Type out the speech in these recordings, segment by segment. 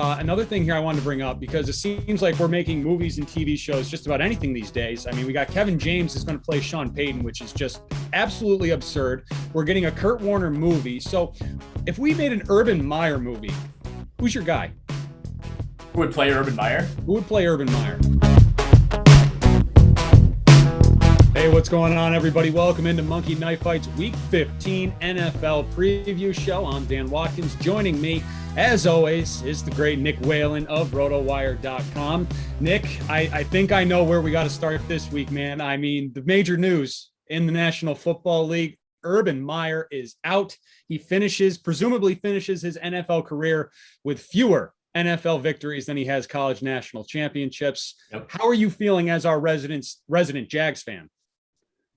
Another thing here I wanted to bring up, because it seems like we're making movies and TV shows just about anything these days. I mean, we got Kevin James is going to play Sean Payton, which is just absolutely absurd. We're getting a Kurt Warner movie. So if we made an Urban Meyer movie, who's your guy? Who would play Urban Meyer? Who would play Urban Meyer? Hey, what's going on, everybody? Welcome into Monkey Knife Fights Week 15 NFL Preview Show. I'm Dan Watkins. Joining me, as always, is the great Nick Whalen of Rotowire.com. Nick, I think I know where we got to start this week, man. I mean, the major news in the National Football League, Urban Meyer is out. He presumably finishes his NFL career with fewer NFL victories than he has college national championships. Yep. How are you feeling as our resident Jags fan?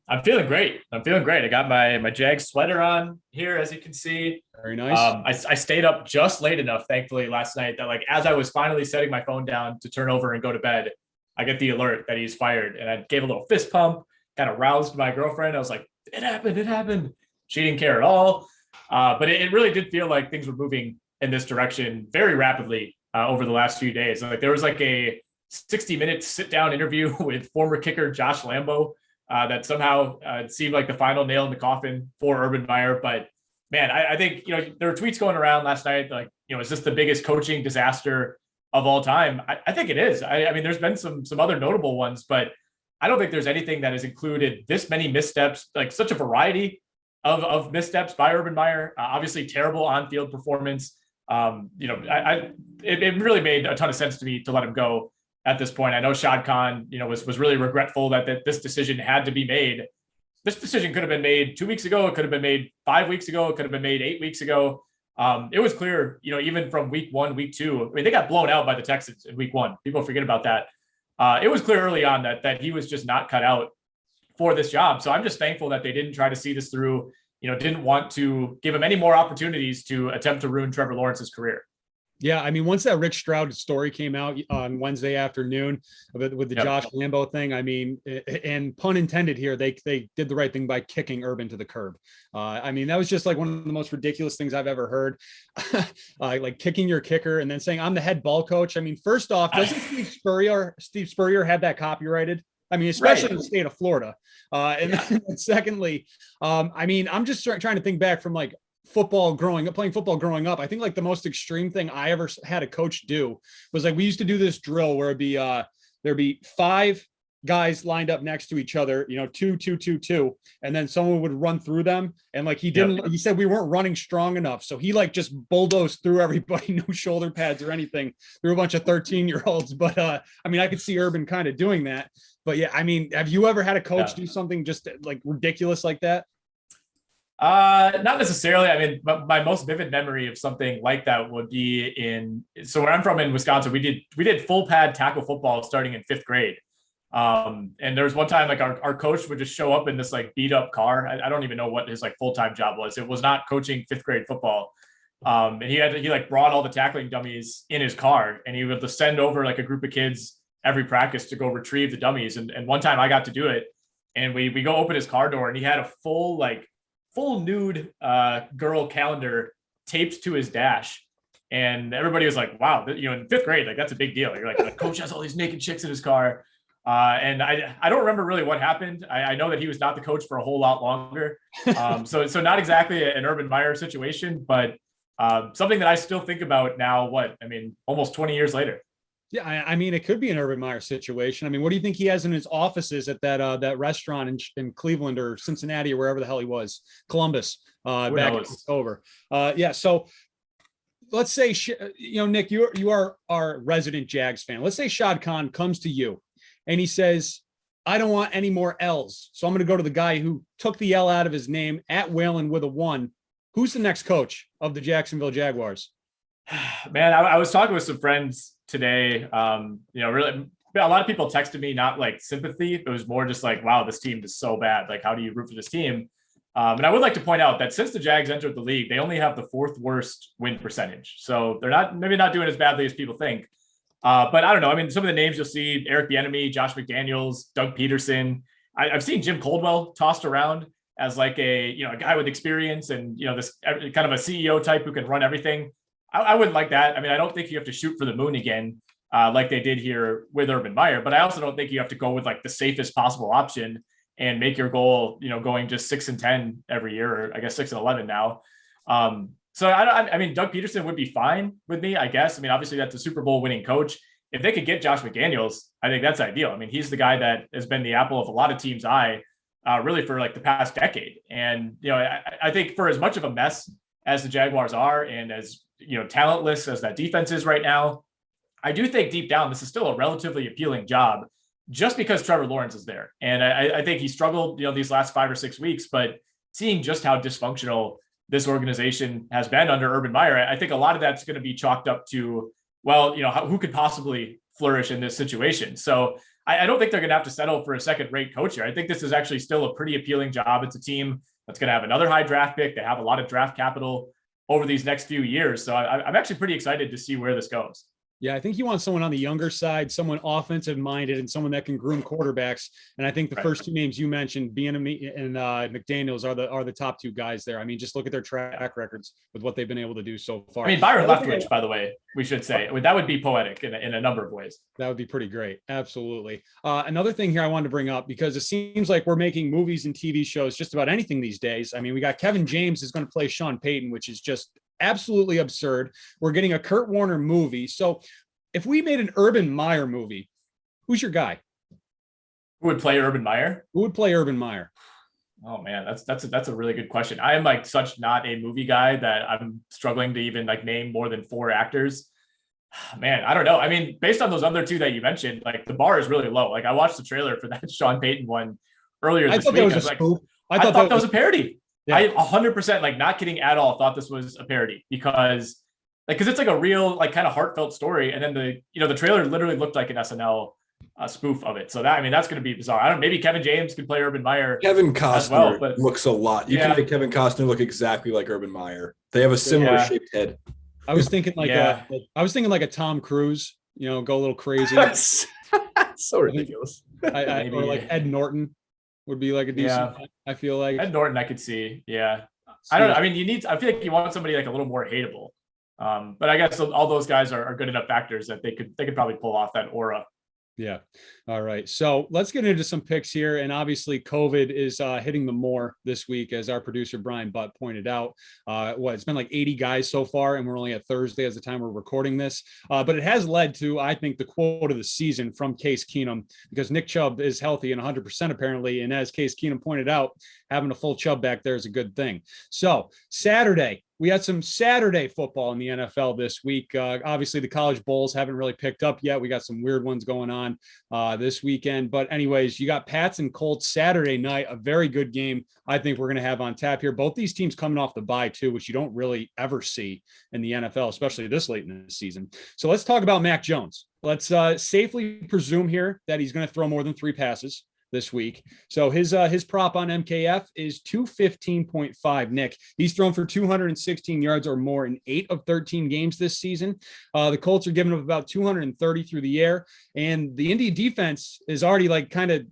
I'm feeling great. I got my Jags sweater on here, as you can see. Very nice. I stayed up just late enough, thankfully, last night that, like, as I was finally setting my phone down to turn over and go to bed, I get the alert that he's fired. And I gave a little fist pump, kind of roused my girlfriend. I was like, it happened. She didn't care at all. But it really did feel like things were moving in this direction very rapidly over the last few days. Like, there was like a 60-minute sit-down interview with former kicker Josh Lambo that somehow seemed like the final nail in the coffin for Urban Meyer. But man, I think, there were tweets going around last night, like, is this the biggest coaching disaster of all time? I think it is. I mean, there's been some other notable ones, but I don't think there's anything that has included this many missteps, like such a variety of missteps by Urban Meyer. Obviously terrible on-field performance. It really made a ton of sense to me to let him go at this point. I know Shad Khan, was really regretful that this decision had to be made. This decision could have been made 2 weeks ago. It could have been made 5 weeks ago. It could have been made 8 weeks ago. It was clear, even from week 1, week 2, I mean, they got blown out by the Texans in week 1. People forget about that. It was clear early on that he was just not cut out for this job. So I'm just thankful that they didn't try to see this through, didn't want to give him any more opportunities to attempt to ruin Trevor Lawrence's career. Yeah, I mean, once that Rick Stroud story came out on Wednesday afternoon with the Josh Lambo thing, I mean, and pun intended here, they did the right thing by kicking Urban to the curb. I mean, that was just like one of the most ridiculous things I've ever heard. Like kicking your kicker and then saying, I'm the head ball coach. I mean, first off, doesn't Steve Spurrier have that copyrighted? I mean, especially in the state of Florida. Then secondly, I mean, I'm just trying to think back from like playing football growing up. I think like the most extreme thing I ever had a coach do was like, we used to do this drill where there'd be 5 guys lined up next to each other, 2, and then someone would run through them. And like, he said we weren't running strong enough. So he like just bulldozed through everybody, no shoulder pads or anything, through a bunch of 13-year-olds. But I mean, I could see Urban kind of doing that. But yeah, I mean, have you ever had a coach do something just like ridiculous like that? Not necessarily. I mean, but my most vivid memory of something like that would be so where I'm from in Wisconsin, we did full pad tackle football starting in 5th grade. And there was one time like our coach would just show up in this like beat up car. I don't even know what his like full-time job was. It was not coaching 5th grade football. And he like brought all the tackling dummies in his car, and he would send over like a group of kids every practice to go retrieve the dummies. And one time I got to do it, and we go open his car door, and he had a full nude girl calendar taped to his dash. And everybody was like, wow, in 5th grade, like that's a big deal. You're like, the coach has all these naked chicks in his car. And I don't remember really what happened. I know that he was not the coach for a whole lot longer. So not exactly an Urban Meyer situation, but something that I still think about now, almost 20 years later. Yeah, I mean, it could be an Urban Meyer situation. I mean, what do you think he has in his offices at that restaurant in Cleveland or Cincinnati or wherever the hell he was, Columbus, back in October? So let's say, Nick, you are our resident Jags fan. Let's say Shad Khan comes to you and he says, I don't want any more L's, so I'm going to go to the guy who took the L out of his name at Whalen with a 1. Who's the next coach of the Jacksonville Jaguars? Man, I was talking with some friends today. Really, a lot of people texted me, not like sympathy. It was more just like, wow, this team is so bad. Like, how do you root for this team? And I would like to point out that since the Jags entered the league, they only have the 4th worst win percentage. So they're maybe not doing as badly as people think. But I don't know. I mean, some of the names you'll see: Eric Bieniemy, Josh McDaniels, Doug Peterson. I've seen Jim Caldwell tossed around as like a guy with experience and this kind of a CEO type who can run everything. I wouldn't like that. I mean, I don't think you have to shoot for the moon again, like they did here with Urban Meyer, but I also don't think you have to go with like the safest possible option and make your goal, going just 6-10 every year, or I guess 6-11 now. So I mean, Doug Peterson would be fine with me, I guess. I mean, obviously that's a Super Bowl winning coach. If they could get Josh McDaniels, I think that's ideal. I mean, he's the guy that has been the apple of a lot of teams' eye, really for like the past decade. And, I think for as much of a mess as the Jaguars are, and as, talentless as that defense is right now, I do think deep down, this is still a relatively appealing job just because Trevor Lawrence is there. And I think he struggled, these last 5 or 6 weeks, but seeing just how dysfunctional this organization has been under Urban Meyer, I think a lot of that's going to be chalked up to, well, who could possibly flourish in this situation? So I don't think they're going to have to settle for a second-rate coach here. I think this is actually still a pretty appealing job. It's a team that's going to have another high draft pick. They have a lot of draft capital over these next few years. So I'm actually pretty excited to see where this goes. Yeah, I think you want someone on the younger side, someone offensive minded, and someone that can groom quarterbacks. And I think the first two names you mentioned, Bieniemy and McDaniels, are the top two guys there. I mean, just look at their track records with what they've been able to do so far. I mean, Byron Leftwich, by the way, we should say that would be poetic in a number of ways. That would be pretty great. Absolutely. Another thing here I wanted to bring up, because it seems like we're making movies and TV shows just about anything these days. I mean, we got Kevin James is going to play Sean Payton, which is just absolutely absurd. We're getting a Kurt Warner movie. So if we made an Urban Meyer movie, who's your guy? Who would play Urban Meyer? Who would play Urban Meyer? Oh man, that's a really good question. I am like such not a movie guy that I'm struggling to even like name more than 4 actors. Man, I don't know. I mean, based on those other 2 that you mentioned, like the bar is really low. Like I watched the trailer for that Sean Payton one earlier this week. I thought that was a parody. Yeah. I 100%, like not kidding at all, thought this was a parody because it's like a real, like kind of heartfelt story. And then the trailer literally looked like an SNL spoof of it. So that's going to be bizarre. I don't know, maybe Kevin James could play Urban Meyer. Kevin Costner looks a lot. You can make Kevin Costner look exactly like Urban Meyer. They have a similar shaped head. I was thinking like a Tom Cruise, go a little crazy. So ridiculous. Or like Ed Norton would be like a decent. I feel like Ed Norton I could see. Yeah. I don't know. I mean, I feel like you want somebody like a little more hateable. But I guess all those guys are good enough actors that they could probably pull off that aura. Yeah. All right. So let's get into some picks here. And obviously COVID is hitting them more this week, as our producer Brian Butt pointed out. It's been like 80 guys so far, and we're only at Thursday as the time we're recording this. But it has led to, I think, the quote of the season from Case Keenum, because Nick Chubb is healthy and 100% apparently. And as Case Keenum pointed out, having a full Chubb back there is a good thing. So Saturday, we had some Saturday football in the NFL this week. Obviously, the college bowls haven't really picked up yet. We got some weird ones going on this weekend. But anyways, you got Pats and Colts Saturday night, a very good game I think we're going to have on tap here. Both these teams coming off the bye too, which you don't really ever see in the NFL, especially this late in the season. So let's talk about Mac Jones. Let's safely presume here that he's going to throw more than 3 passes this week. So his prop on MKF is 215.5. Nick, he's thrown for 216 yards or more in 8 of 13 games this season. The Colts are giving up about 230 through the air, and the Indy defense is already like kind of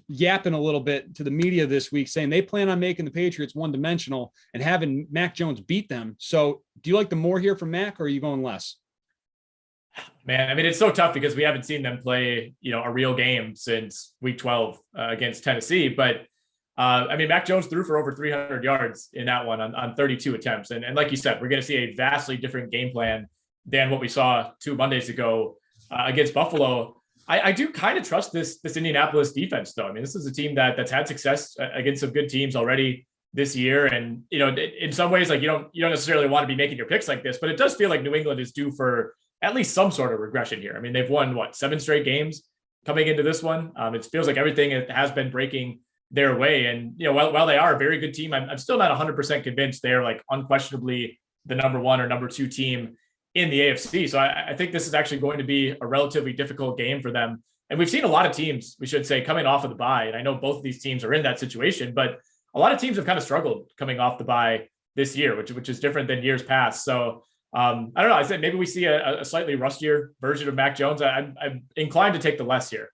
yapping a little bit to the media this week, saying they plan on making the Patriots one-dimensional and having Mac Jones beat them. So do you like the more here from Mac, or are you going less? Man, I mean, it's so tough because we haven't seen them play, a real game since week 12 against Tennessee. But I mean, Mac Jones threw for over 300 yards in that one on 32 attempts. And like you said, we're going to see a vastly different game plan than what we saw 2 Mondays ago against Buffalo. I do kind of trust this Indianapolis defense, though. I mean, this is a team that's had success against some good teams already this year. And, in some ways, like you don't necessarily want to be making your picks like this, but it does feel like New England is due for at least some sort of regression here. I mean, they've won 7 straight games coming into this one. It feels like everything has been breaking their way. And, while they are a very good team, I'm still not 100% convinced they're like unquestionably the number 1 or number 2 team in the AFC. So I think this is actually going to be a relatively difficult game for them. And we've seen a lot of teams, we should say, coming off of the bye. And I know both of these teams are in that situation, but a lot of teams have kind of struggled coming off the bye this year, which is different than years past. So I don't know. I said maybe we see a slightly rustier version of Mac Jones. I'm inclined to take the less here.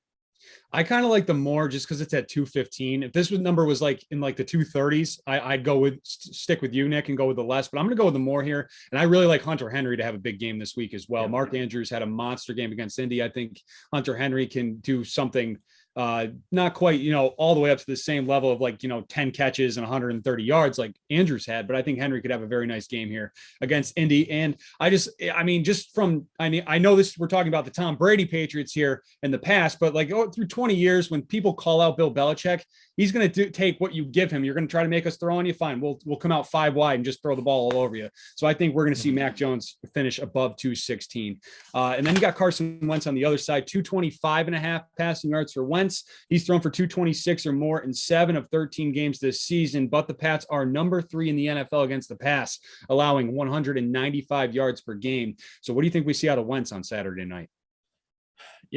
I kind of like the more just because it's at 215. If this number was like in like the 230s, I'd go with stick with you, Nick, and go with the less. But I'm going to go with the more here. And I really like Hunter Henry to have a big game this week as well. Yeah. Mark Andrews had a monster game against Indy. I think Hunter Henry can do something not quite, all the way up to the same level of 10 catches and 130 yards like Andrews had, but I think Henry could have a very nice game here against Indy. And I know this, we're talking about the Tom Brady Patriots here in the past, but through 20 years, when people call out Bill Belichick, he's going to take what you give him. You're going to try to make us throw on you. Fine. We'll come out 5 wide and just throw the ball all over you. So I think we're going to see Mac Jones finish above 216. And then you got Carson Wentz on the other side, 225.5 passing yards for Wentz. He's thrown for 226 or more in 7 of 13 games this season, but the Pats are number 3 in the NFL against the pass, allowing 195 yards per game. So what do you think we see out of Wentz on Saturday night?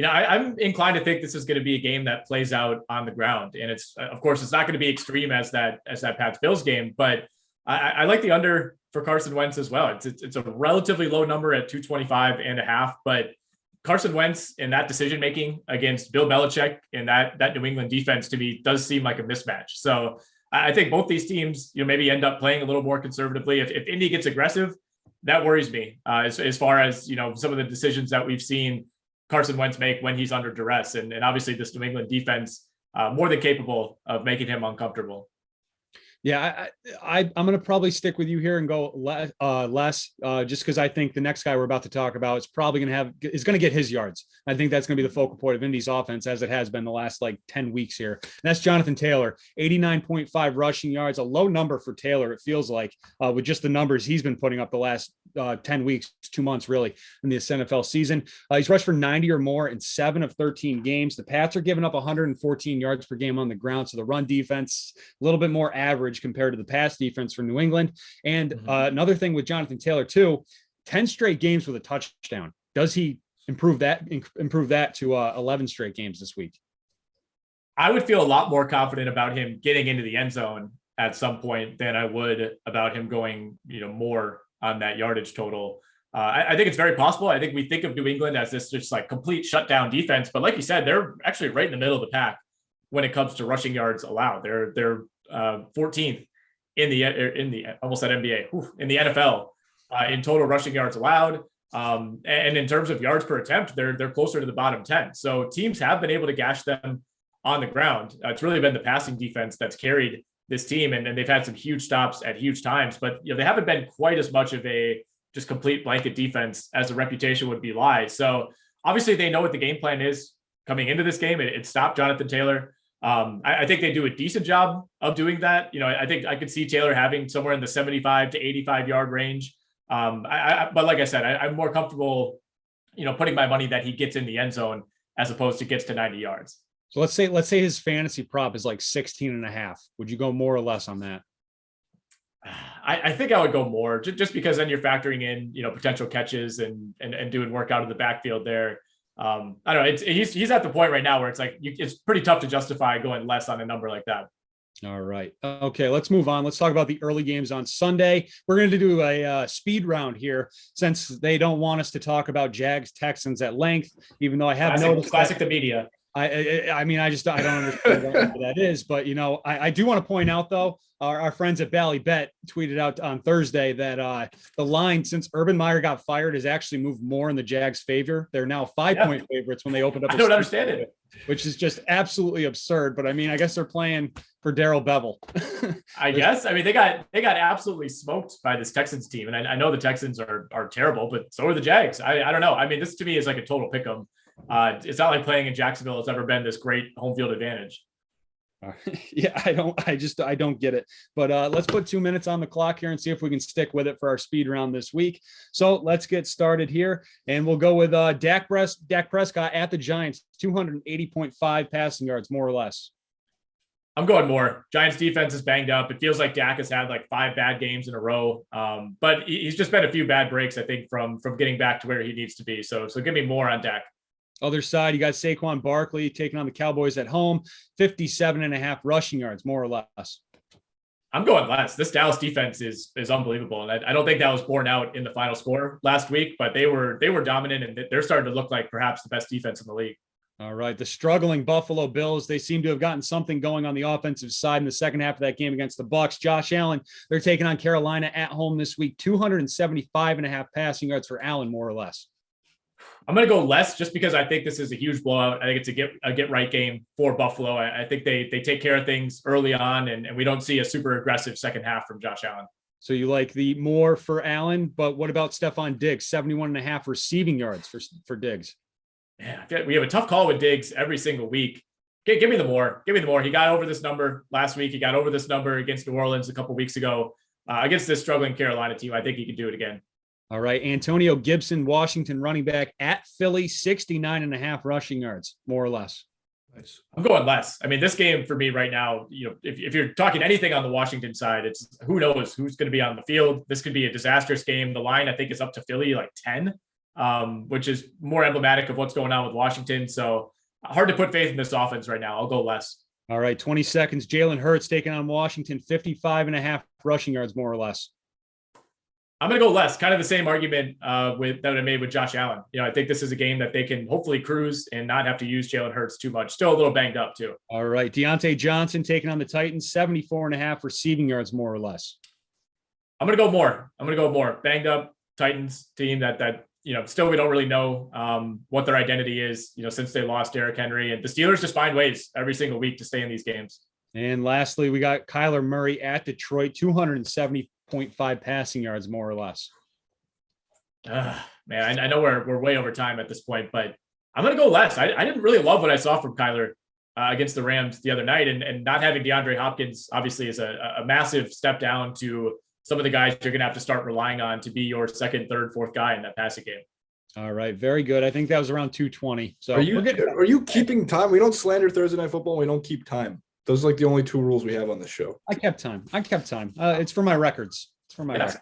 I'm inclined to think this is going to be a game that plays out on the ground. And it's, of course, it's not going to be extreme as that Pats Bills game, but I like the under for Carson Wentz as well. It's a relatively low number at 225.5, but Carson Wentz in that decision-making against Bill Belichick and that New England defense to me does seem like a mismatch. So I think both these teams, maybe end up playing a little more conservatively. If Indy gets aggressive, that worries me as far as, some of the decisions that we've seen Carson Wentz make when he's under duress. And obviously this New England defense more than capable of making him uncomfortable. Yeah, I'm going to probably stick with you here and go less just because I think the next guy we're about to talk about is probably going to get his yards. I think that's going to be the focal point of Indy's offense as it has been the last 10 weeks here. And that's Jonathan Taylor, 89.5 rushing yards, a low number for Taylor, it feels like, with just the numbers he's been putting up the last 10 weeks, 2 months really in this NFL season. He's rushed for 90 or more in 7 of 13 games. The Pats are giving up 114 yards per game on the ground. So the run defense, a little bit more average compared to the pass defense for New England. And another thing with Jonathan Taylor too, 10 straight games with a touchdown. Does he improve that to 11 straight games this week? I would feel a lot more confident about him getting into the end zone at some point than I would about him going, more on that yardage total. I think it's very possible. I think we think of New England as this just complete shutdown defense, but like you said, they're actually right in the middle of the pack when it comes to rushing yards allowed. They're 14th in the almost at NBA in the NFL in total rushing yards allowed. And in terms of yards per attempt, they're closer to the bottom 10. So teams have been able to gash them on the ground. It's really been the passing defense that's carried this team, and they've had some huge stops at huge times, but they haven't been quite as much of a just complete blanket defense as the reputation would belie. So obviously they know what the game plan is coming into this game. It stopped Jonathan Taylor. I think they do a decent job of doing that. I think I could see Taylor having somewhere in the 75 to 85 yard range. But like I said, I'm more comfortable, putting my money that he gets in the end zone as opposed to gets to 90 yards. So let's say his fantasy prop is 16.5. Would you go more or less on that? I think I would go more just because then you're factoring in, potential catches and doing work out of the backfield there. I don't know. He's at the point right now where it's pretty tough to justify going less on a number like that. All right. Okay, let's move on. Let's talk about the early games on Sunday. We're going to do a speed round here since they don't want us to talk about Jags Texans at length, even though I have noticed classic the media. I don't understand what that is, but I do want to point out though, our friends at Bally Bet tweeted out on Thursday that the line since Urban Meyer got fired has actually moved more in the Jags' favor. They're now 5-point favorites when they opened up. I don't understand it, which is just absolutely absurd. But I guess they're playing for Darrell Bevel. I guess. They got absolutely smoked by this Texans team, and I know the Texans are terrible, but so are the Jags. I don't know. This to me is like a total pick 'em. It's not like playing in Jacksonville has ever been this great home field advantage. Yeah, I don't get it. But let's put 2 minutes on the clock here and see if we can stick with it for our speed round this week. So let's get started here, and we'll go with Dak Prescott at the Giants, 280.5 passing yards, more or less. I'm going more. Giants defense is banged up. It feels like Dak has had 5 bad games in a row, but he's just been a few bad breaks, I think, from getting back to where he needs to be. So give me more on Dak. Other side, you got Saquon Barkley taking on the Cowboys at home, 57.5 rushing yards, more or less. I'm going less. This Dallas defense is unbelievable. And I don't think that was borne out in the final score last week, but they were dominant, and they're starting to look like perhaps the best defense in the league. All right. The struggling Buffalo Bills, they seem to have gotten something going on the offensive side in the second half of that game against the Bucs. Josh Allen, they're taking on Carolina at home this week, 275.5 passing yards for Allen, more or less. I'm going to go less just because I think this is a huge blowout. I think it's a get right game for Buffalo. I think they take care of things early on, and we don't see a super aggressive second half from Josh Allen. So you like the more for Allen, but what about Stephon Diggs? 71.5 receiving yards for Diggs. Yeah, we have a tough call with Diggs every single week. Give me the more. Give me the more. He got over this number last week. He got over this number against New Orleans a couple weeks ago. Against this struggling Carolina team, I think he can do it again. All right. Antonio Gibson, Washington running back at Philly, 69.5 rushing yards, more or less. Nice. I'm going less. I mean, this game for me right now, if you're talking anything on the Washington side, it's who knows who's going to be on the field. This could be a disastrous game. The line, I think, is up to Philly, like 10. Which is more emblematic of what's going on with Washington. So hard to put faith in this offense right now. I'll go less. All right, 20 seconds. Jalen Hurts taking on Washington, 55.5 rushing yards, more or less. I'm going to go less. Kind of the same argument that I made with Josh Allen. I think this is a game that they can hopefully cruise and not have to use Jalen Hurts too much. Still a little banged up too. All right, Deontay Johnson taking on the Titans, 74.5 receiving yards, more or less. I'm going to go more. Banged up Titans team that still we don't really know what their identity is, since they lost Derrick Henry, and the Steelers just find ways every single week to stay in these games. And lastly, we got Kyler Murray at Detroit, 270.5 passing yards, more or less. Man, I know we're way over time at this point, but I'm going to go less. I didn't really love what I saw from Kyler against the Rams the other night, and not having DeAndre Hopkins obviously is a massive step down to some of the guys you're going to have to start relying on to be your second, third, fourth guy in that passing game. All right. Very good. I think that was around 220. So are you keeping time? We don't slander Thursday Night Football. We don't keep time. Those are like the only two rules we have on the show. I kept time. It's for my records. Records.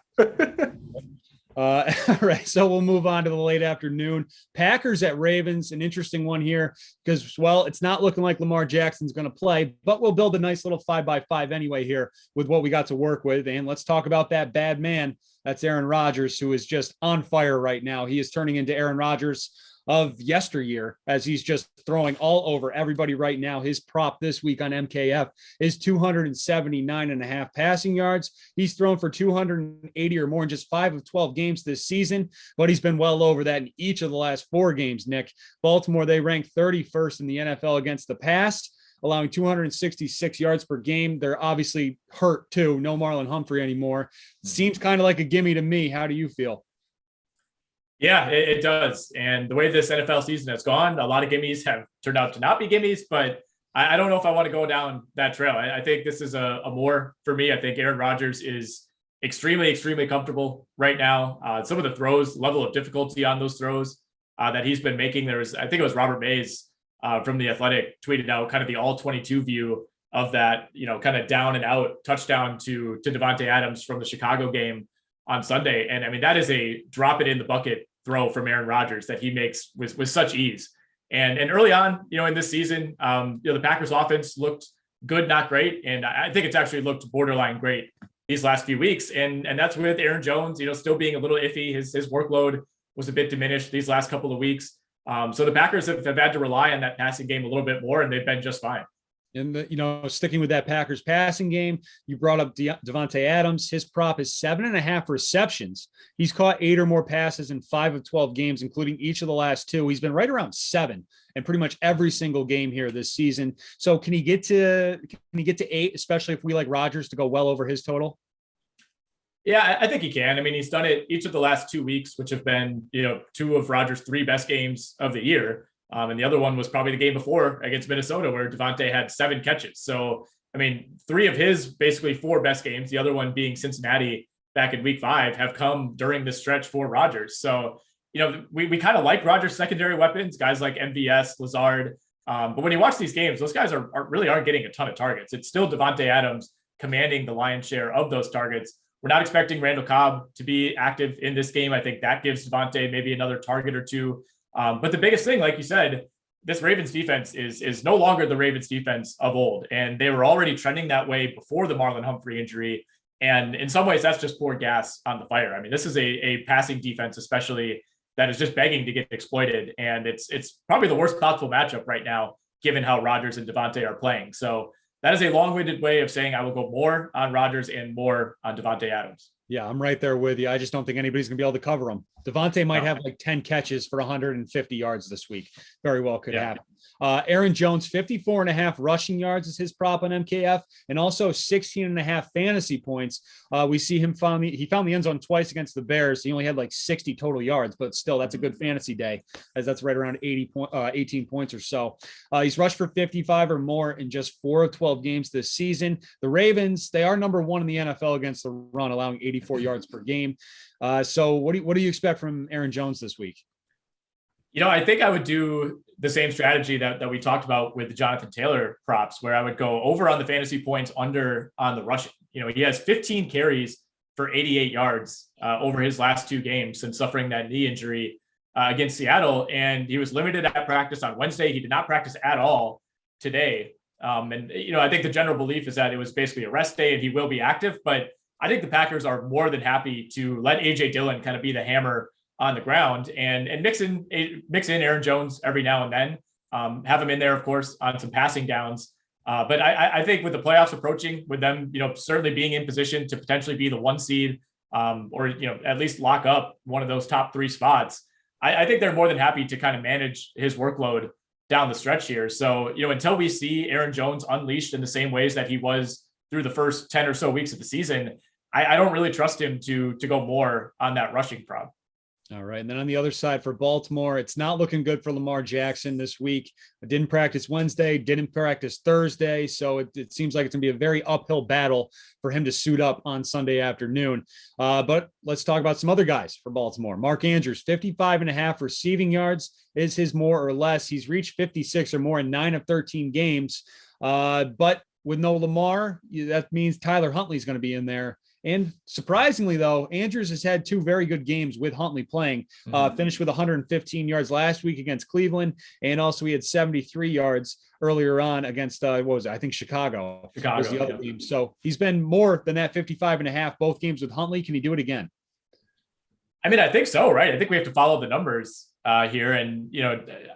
All right. So we'll move on to the late afternoon. Packers at Ravens, an interesting one here because, well, it's not looking like Lamar Jackson's going to play, but we'll build a nice little 5x5 anyway here with what we got to work with. And let's talk about that bad man. That's Aaron Rodgers, who is just on fire right now. He is turning into Aaron Rodgers of yesteryear as he's just throwing all over everybody right now. His prop this week on MKF is 279.5 passing yards. He's thrown for 280 or more in just 5 of 12 games this season, but he's been well over that in each of the last 4 games, Nick. Baltimore, they rank 31st in the NFL against the pass, allowing 266 yards per game. They're obviously hurt too. No Marlon Humphrey anymore. Seems kind of like a gimme to me. How do you feel? Yeah, it does. And the way this NFL season has gone, a lot of gimmies have turned out to not be gimmies, but I don't know if I want to go down that trail. I think this is a more for me. I think Aaron Rodgers is extremely, extremely comfortable right now. Some of the throws, level of difficulty on those throws that he's been making. I think it was Robert Mays from The Athletic tweeted out kind of the all 22 view of that, kind of down and out touchdown to Davante Adams from the Chicago game on Sunday. And I mean, that is a drop it in the bucket throw from Aaron Rodgers that he makes with such ease. And early on, in this season, the Packers offense looked good, not great. And I think it's actually looked borderline great these last few weeks. And that's with Aaron Jones, still being a little iffy. His workload was a bit diminished these last couple of weeks. So the Packers have had to rely on that passing game a little bit more, and they've been just fine. And, sticking with that Packers passing game, you brought up Davante Adams. His prop is 7.5 receptions. He's caught 8 or more passes in 5 of 12 games, including each of the last 2. He's been right around 7 in pretty much every single game here this season. So can he get to 8, especially if we like Rodgers to go well over his total? Yeah, I think he can. I mean, he's done it each of the last 2 weeks, which have been, 2 of Rodgers' 3 best games of the year. And the other one was probably the game before against Minnesota where Davante had 7 catches. So, I mean, 3 of his basically 4 best games, the other one being Cincinnati back in week 5, have come during this stretch for Rodgers. So, we kind of like Rodgers' secondary weapons, guys like MVS, Lazard. But when you watch these games, those guys really aren't getting a ton of targets. It's still Davante Adams commanding the lion's share of those targets. We're not expecting Randall Cobb to be active in this game. I think that gives Davante maybe another target or 2. But the biggest thing, like you said, this Ravens defense is no longer the Ravens defense of old. And they were already trending that way before the Marlon Humphrey injury. And in some ways, that's just poor gas on the fire. I mean, this is a passing defense, especially that is just begging to get exploited. And it's probably the worst possible matchup right now, given how Rodgers and Devontae are playing. So that is a long-winded way of saying I will go more on Rodgers and more on Devontae Adams. Yeah, I'm right there with you. I just don't think anybody's going to be able to cover him. Devontae might have like 10 catches for 150 yards this week. Very well could happen. Aaron Jones, 54.5 rushing yards is his prop on MKF, and also 16.5 fantasy points. We see him he found the end zone twice against the Bears. He only had like 60 total yards, but still that's a good fantasy day, as that's right around 18 points or so. He's rushed for 55 or more in just 4 of 12 games this season. The Ravens, they are number 1 in the NFL against the run, allowing 84 yards per game. So what do you expect from Aaron Jones this week? I think I would do the same strategy that we talked about with the Jonathan Taylor props, where I would go over on the fantasy points, under on the rushing. He has 15 carries for 88 yards over his last 2 games since suffering that knee injury against Seattle. And he was limited at practice on Wednesday. He did not practice at all today. I think the general belief is that it was basically a rest day and he will be active, but I think the Packers are more than happy to let AJ Dillon kind of be the hammer on the ground and mix in Aaron Jones every now and then. Have him in there, of course, on some passing downs. But I think with the playoffs approaching, with them, certainly being in position to potentially be the 1 seed, or at least lock up one of those top 3 spots, I think they're more than happy to kind of manage his workload down the stretch here. So until we see Aaron Jones unleashed in the same ways that he was through the first 10 or so weeks of the season, I don't really trust him to go more on that rushing prop. All right. And then on the other side for Baltimore, it's not looking good for Lamar Jackson this week. Didn't practice Wednesday, didn't practice Thursday. So it seems like it's going to be a very uphill battle for him to suit up on Sunday afternoon. But let's talk about some other guys for Baltimore. Mark Andrews, 55.5 receiving yards is his more or less. He's reached 56 or more in 9 of 13 games. But with no Lamar, that means Tyler Huntley is going to be in there. And surprisingly, though, Andrews has had 2 very good games with Huntley playing. Finished with 115 yards last week against Cleveland, and also he had 73 yards earlier on against Chicago was the other team. So he's been more than that 55.5 both games with Huntley. Can he do it again? I mean, I think so, right? I think we have to follow the numbers here, and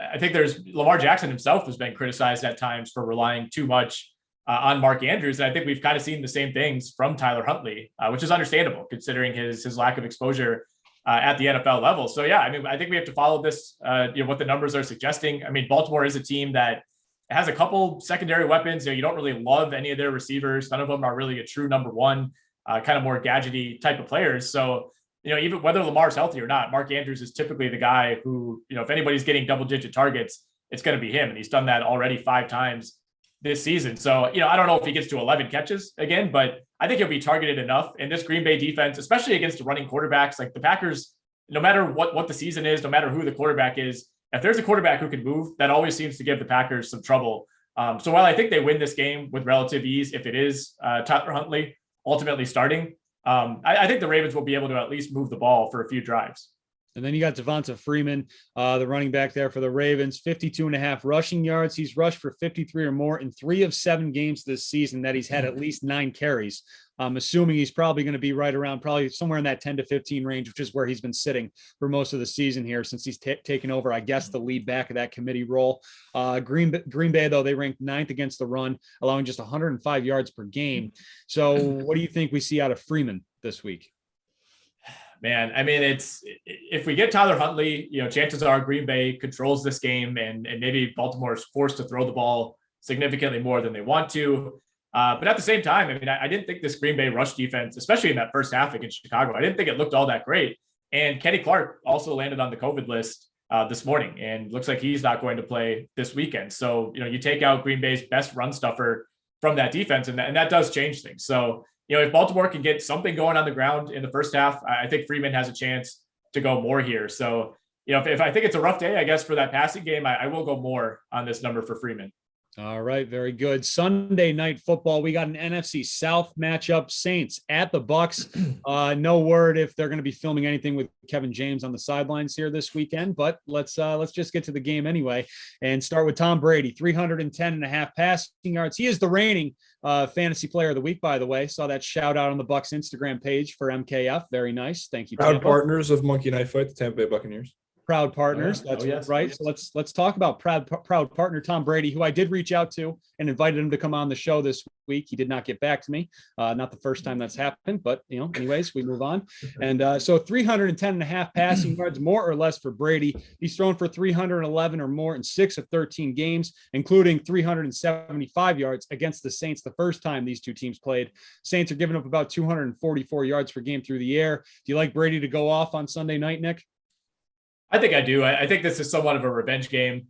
I think there's Lamar Jackson himself has been criticized at times for relying too much on Mark Andrews. And I think we've kind of seen the same things from Tyler Huntley, which is understandable considering his lack of exposure at the NFL level. So, yeah, I mean, I think we have to follow this, what the numbers are suggesting. I mean, Baltimore is a team that has a couple secondary weapons. You don't really love any of their receivers. None of them are really a true number 1, kind of more gadgety type of players. So, even whether Lamar's healthy or not, Mark Andrews is typically the guy who, if anybody's getting double-digit targets, it's going to be him. And he's done that already 5 times this season. So, I don't know if he gets to 11 catches again, but I think he'll be targeted enough. And this Green Bay defense, especially against the running quarterbacks, like the Packers, no matter what the season is, no matter who the quarterback is, if there's a quarterback who can move, that always seems to give the Packers some trouble. So while I think they win this game with relative ease, if it is Tyler Huntley ultimately starting, I think the Ravens will be able to at least move the ball for a few drives. And then you got Devonta Freeman, the running back there for the Ravens, 52.5 rushing yards. He's rushed for 53 or more in 3 of 7 games this season that he's had at least 9 carries. I'm assuming he's probably going to be right around probably somewhere in that 10 to 15 range, which is where he's been sitting for most of the season here since he's taken over, I guess, the lead back of that committee role. Green Bay, though, they ranked 9th against the run, allowing just 105 yards per game. So what do you think we see out of Freeman this week? Man, I mean, if we get Tyler Huntley, chances are Green Bay controls this game and maybe Baltimore is forced to throw the ball significantly more than they want to. But at the same time, I mean, I didn't think this Green Bay rush defense, especially in that first half against Chicago, I didn't think it looked all that great. And Kenny Clark also landed on the COVID list this morning and looks like he's not going to play this weekend. So, you take out Green Bay's best run stuffer from that defense and that does change things. So, if Baltimore can get something going on the ground in the first half, I think Freeman has a chance to go more here. So, if I think it's a rough day, I guess, for that passing game, I will go more on this number for Freeman. All right, very good. Sunday night football, we got an NFC South matchup, Saints at the Bucks. No word if they're going to be filming anything with Kevin James on the sidelines here this weekend, but let's just get to the game anyway and start with Tom Brady, 310.5 passing yards. He is the reigning fantasy player of the week, by the way. Saw that shout out on the Bucks Instagram page for MKF. Very nice. Thank you. Proud partners of Monkey Knife Fight, the Tampa Bay Buccaneers. proud partners. That's right. So let's talk about proud partner Tom Brady, who I did reach out to and invited him to come on the show this week. He did not get back to me. Not the first time that's happened, but anyways, we move on. And so 310.5 passing yards, more or less, for Brady. He's thrown for 311 or more in 6 of 13 games, including 375 yards against the Saints the first time these two teams played. Saints are giving up about 244 yards per game through the air. Do you like Brady to go off on Sunday night, Nick? I think I do. I think this is somewhat of a revenge game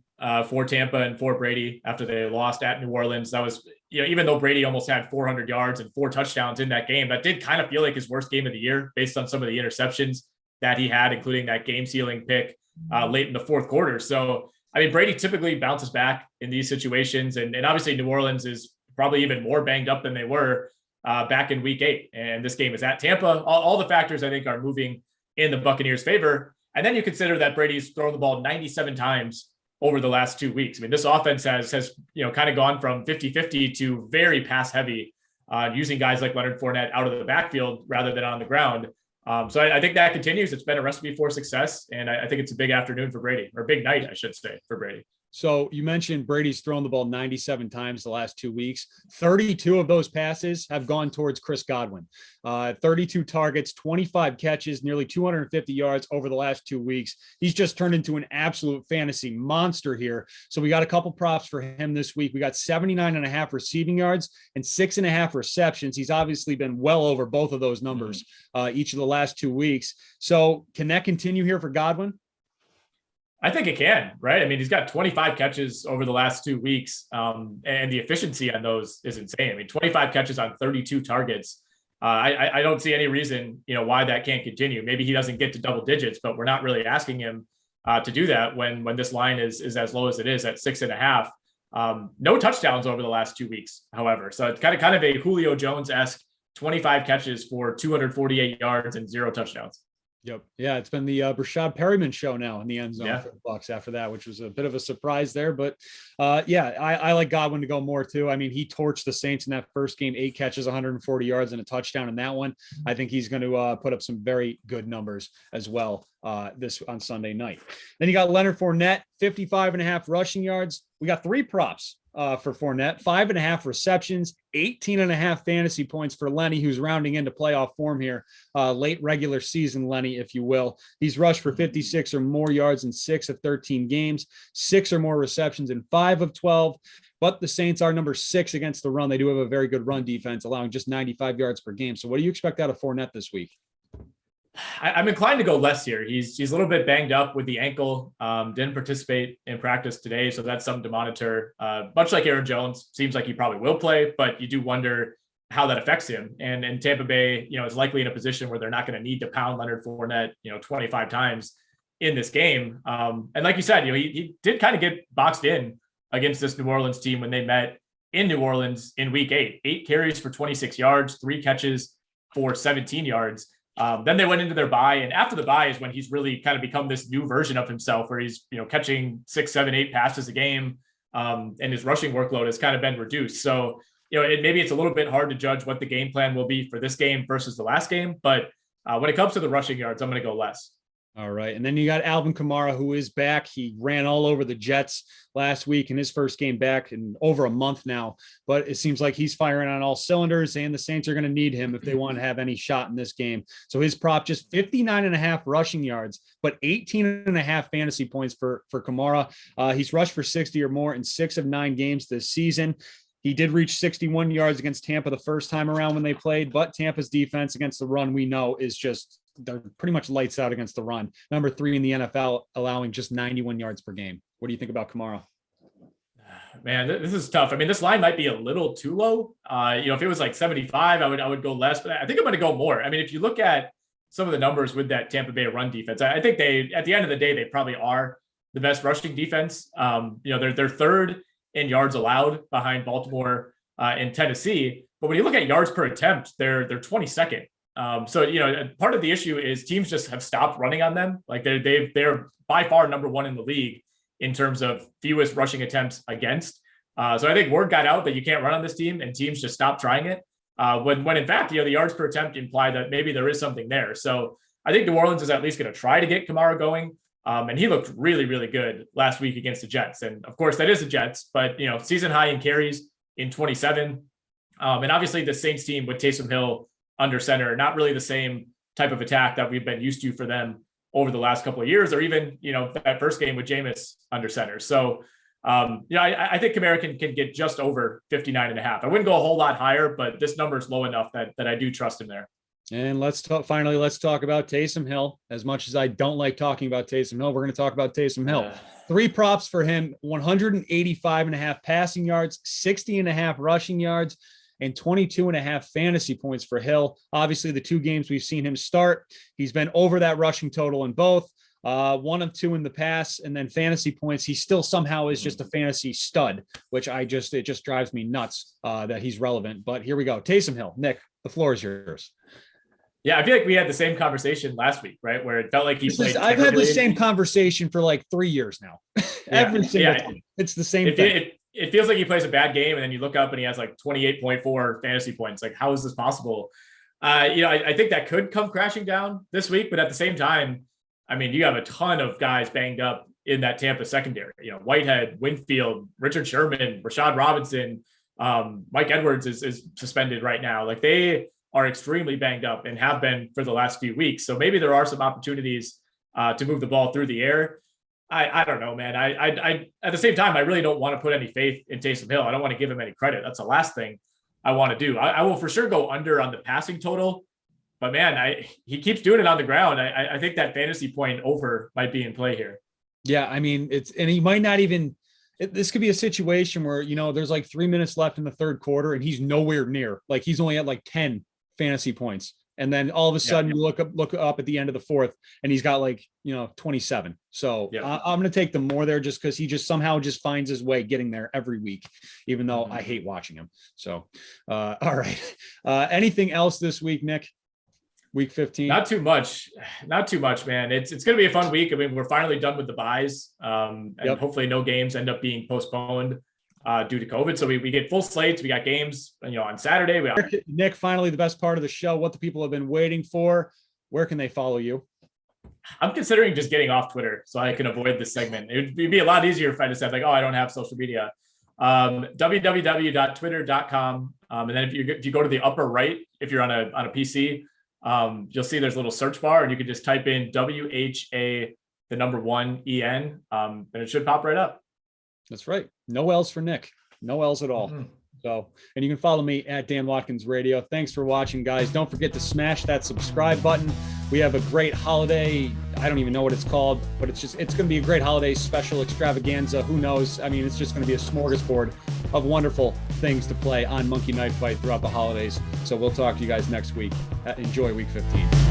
for Tampa and for Brady after they lost at New Orleans. That was, even though Brady almost had 400 yards and 4 touchdowns in that game, that did kind of feel like his worst game of the year based on some of the interceptions that he had, including that game-sealing pick late in the fourth quarter. So, I mean, Brady typically bounces back in these situations. And obviously New Orleans is probably even more banged up than they were back in week 8. And this game is at Tampa. All the factors, I think, are moving in the Buccaneers' favor. And then you consider that Brady's thrown the ball 97 times over the last 2 weeks. I mean, this offense has kind of gone from 50-50 to very pass heavy, using guys like Leonard Fournette out of the backfield rather than on the ground. So I think that continues. It's been a recipe for success. And I think it's a big afternoon for Brady, or big night, I should say, for Brady. So you mentioned Brady's thrown the ball 97 times the last 2 weeks. 32 of those passes have gone towards Chris Godwin. 32 targets, 25 catches, nearly 250 yards over the last 2 weeks. He's just turned into an absolute fantasy monster here. So we got a couple props for him this week. We got 79.5 receiving yards and 6.5 receptions. He's obviously been well over both of those numbers each of the last 2 weeks. So can that continue here for Godwin? I think it can, right? I mean, he's got 25 catches over the last 2 weeks, and the efficiency on those is insane. I mean, 25 catches on 32 targets. I don't see any reason, why that can't continue. Maybe he doesn't get to double digits, but we're not really asking him to do that when this line is as low as it is at 6.5. No touchdowns over the last 2 weeks, however. So it's kind of a Julio Jones-esque 25 catches for 248 yards and 0 touchdowns. Yep. Yeah, it's been the Brashad Perryman show now in the end zone for the Bucs after that, which was a bit of a surprise there. But I like Godwin to go more too. I mean, he torched the Saints in that first game, 8 catches, 140 yards, and a touchdown in that one. I think he's going to put up some very good numbers as well this on Sunday night. Then you got Leonard Fournette, 55.5 rushing yards. We got 3 props for Fournette, 5.5 receptions, 18.5 fantasy points for Lenny, who's rounding into playoff form here, late regular season Lenny, if you will. He's rushed for 56 or more yards in 6 of 13 games, 6 or more receptions in 5 of 12. But the Saints are number 6 against the run. They do have a very good run defense, allowing just 95 yards per game. So what do you expect out of Fournette this week? I'm inclined to go less here. He's a little bit banged up with the ankle. Didn't participate in practice today, so that's something to monitor. Much like Aaron Jones, seems like he probably will play, but you do wonder how that affects him. And Tampa Bay, is likely in a position where they're not going to need to pound Leonard Fournette, 25 times in this game. And like you said, he did kind of get boxed in against this New Orleans team when they met in New Orleans in week 8. 8 carries for 26 yards, 3 catches for 17 yards. Then they went into their bye, and after the bye is when he's really kind of become this new version of himself, where he's catching 6, 7, 8 passes a game, and his rushing workload has kind of been reduced. So maybe it's a little bit hard to judge what the game plan will be for this game versus the last game, but when it comes to the rushing yards, I'm going to go less. All right. And then you got Alvin Kamara, who is back. He ran all over the Jets last week in his first game back in over a month now. But it seems like he's firing on all cylinders, and the Saints are going to need him if they want to have any shot in this game. So his prop, just 59.5 rushing yards, but 18.5 fantasy points for Kamara. He's rushed for 60 or more in 6 of 9 games this season. He did reach 61 yards against Tampa the first time around when they played, but Tampa's defense against the run, we know, is just they're pretty much lights out against the run. Number 3 in the NFL, allowing just 91 yards per game. What do you think about Kamara? Man, this is tough. I mean, this line might be a little too low. If it was like 75, I would go less, but I think I'm going to go more. I mean, if you look at some of the numbers with that Tampa Bay run defense, I think at the end of the day, they probably are the best rushing defense. They're third in yards allowed behind Baltimore and Tennessee. But when you look at yards per attempt, they're 22nd. Part of the issue is teams just have stopped running on them. Like they're by far number 1 in the league in terms of fewest rushing attempts against. So I think word got out that you can't run on this team, and teams just stopped trying it. When in fact, the yards per attempt imply that maybe there is something there. So I think New Orleans is at least going to try to get Kamara going. And he looked really, really good last week against the Jets. And of course, that is the Jets, but season high in carries in 27. And obviously the Saints team with Taysom Hill under center, not really the same type of attack that we've been used to for them over the last couple of years, or even, that first game with Jameis under center. So, I think Kamara can get just over 59.5. I wouldn't go a whole lot higher, but this number is low enough that I do trust him there. And let's talk about Taysom Hill. As much as I don't like talking about Taysom Hill, we're going to talk about Taysom Hill. 3 props for him: 185.5 passing yards, 60.5 rushing yards, and 22.5 fantasy points for Hill. Obviously, the 2 games we've seen him start, he's been over that rushing total in both. 1 of 2 in the pass, and then fantasy points, he still somehow is just a fantasy stud, which it just drives me nuts that he's relevant. But here we go. Taysom Hill. Nick, the floor is yours. Yeah, I feel like we had the same conversation last week, right? Where it felt like I've had the same conversation for like 3 years now. Every single time. It's the same thing. It feels like he plays a bad game, and then you look up and he has like 28.4 fantasy points. Like, how is this possible? I think that could come crashing down this week, but at the same time, I mean, you have a ton of guys banged up in that Tampa secondary. Whitehead, Winfield, Richard Sherman, Rashad Robinson, Mike Edwards is suspended right now. Like, they are extremely banged up and have been for the last few weeks. So maybe there are some opportunities to move the ball through the air. I don't know, man. I at the same time, I really don't want to put any faith in Taysom Hill. I don't want to give him any credit. That's the last thing I want to do. I will for sure go under on the passing total, but man, he keeps doing it on the ground. I think that fantasy point over might be in play here. Yeah, I mean, and he might not even. This could be a situation where there's like 3 minutes left in the third quarter, and he's nowhere near. Like, he's only at like 10 fantasy points. And then all of a sudden you look up at the end of the fourth, and he's got like, 27. So I'm going to take the more there, just because he just somehow just finds his way getting there every week, even though I hate watching him. So, all right. Anything else this week, Nick? Week 15? Not too much, man. It's going to be a fun week. I mean, we're finally done with the buys, and hopefully no games end up being postponed due to COVID. So we get full slates. We got games, on Saturday. Nick, finally, the best part of the show, what the people have been waiting for. Where can they follow you? I'm considering just getting off Twitter so I can avoid this segment. It would be a lot easier if I just said like, I don't have social media. www.twitter.com. And then if you go to the upper right, if you're on a PC, you'll see there's a little search bar, and you can just type in WHA, the number 1 EN, and it should pop right up. That's right. No L's for Nick. No L's at all. Mm-hmm. So, and you can follow me at Dan Watkins Radio. Thanks for watching, guys. Don't forget to smash that subscribe button. We have a great holiday. I don't even know what it's called, but it's going to be a great holiday special extravaganza. Who knows? I mean, it's just going to be a smorgasbord of wonderful things to play on Monkey Knife Fight throughout the holidays. So we'll talk to you guys next week. Enjoy week 15.